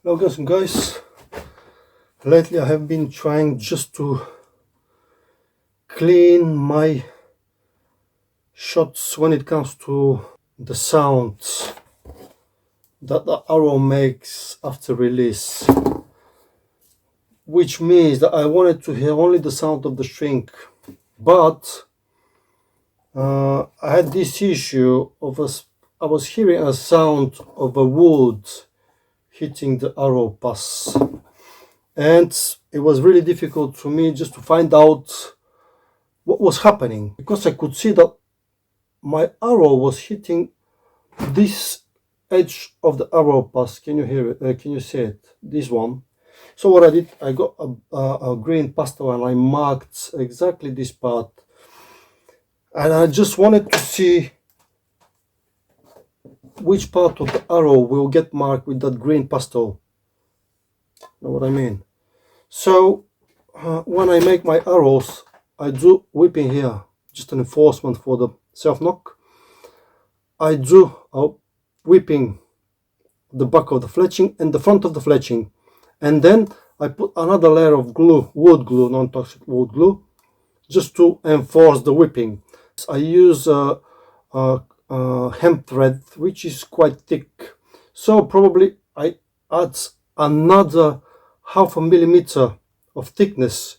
Hello guys and guys, lately I have been trying just to clean my shots when it comes to the sounds that the arrow makes after release, which means that I wanted to hear only the sound of the string, but I had this issue of I was hearing a sound of a wood hitting the arrow pass, and it was really difficult for me just to find out what was happening, because I could see that my arrow was hitting this edge of the arrow pass. Can you hear it? Can you see it? This one. So what I did, I got a green pastel and I marked exactly this part, and I just wanted to see which part of the arrow will get marked with that green pastel. Know what I mean? So when I make my arrows, I do whipping here, just an enforcement for the self knock. I do whipping the back of the fletching and the front of the fletching, and then I put another layer of glue, wood glue, non-toxic wood glue, just to enforce the whipping. I use hemp thread, which is quite thick, so probably I add another 0.5 millimeter of thickness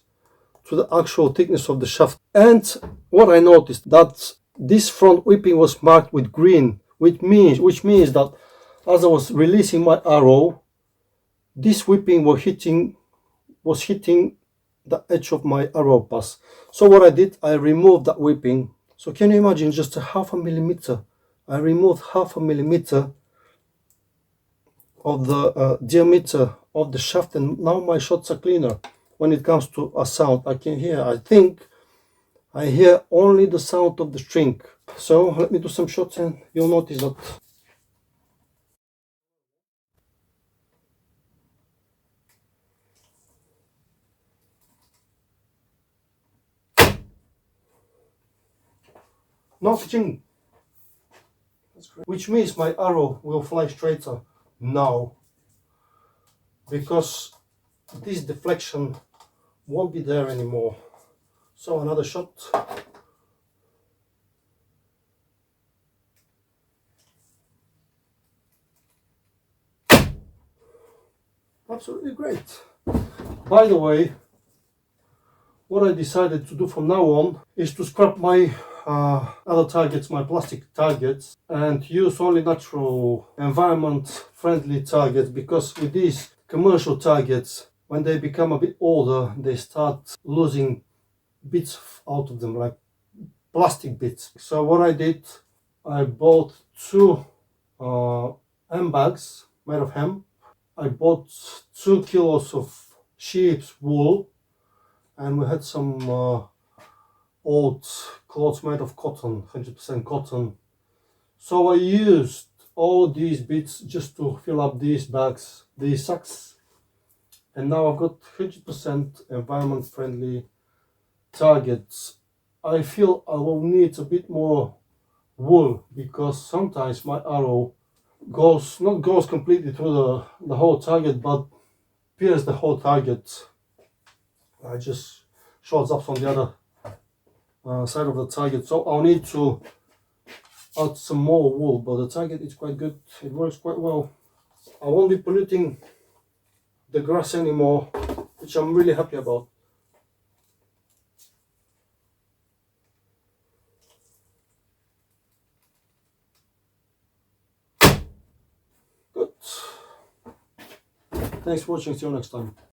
to the actual thickness of the shaft. And what I noticed, that this front whipping was marked with green, which means that as I was releasing my arrow, this whipping was hitting the edge of my arrow pass. So what I did, I removed that whipping. So can you imagine, just a 0.5 millimeter? I removed 0.5 millimeter of the diameter of the shaft, and now my shots are cleaner. When it comes to a sound, I think I hear only the sound of the string. So let me do some shots and you'll notice that. No pitching, which means my arrow will fly straighter now, because this deflection won't be there anymore. So another shot. Absolutely great. By the way, what I decided to do from now on is to scrap my other targets, my plastic targets, and use only natural, environment friendly targets, because with these commercial targets, when they become a bit older, they start losing bits out of them, like plastic bits. So what I did, I bought two hemp bags made of hemp. I bought 2 kilos of sheep's wool, and we had some old clothes made of cotton, 100% cotton. So I used all these bits just to fill up these bags, these sacks, and now I've got 100% environment friendly targets. I feel I will need a bit more wool, because sometimes my arrow not goes completely through the whole target, but pierces the whole target. I just shots up on the other side of the target, so I'll need to add some more wool, but the target is quite good, it works quite well. I won't be polluting the grass anymore, which I'm really happy about. Good. Thanks for watching, see you next time.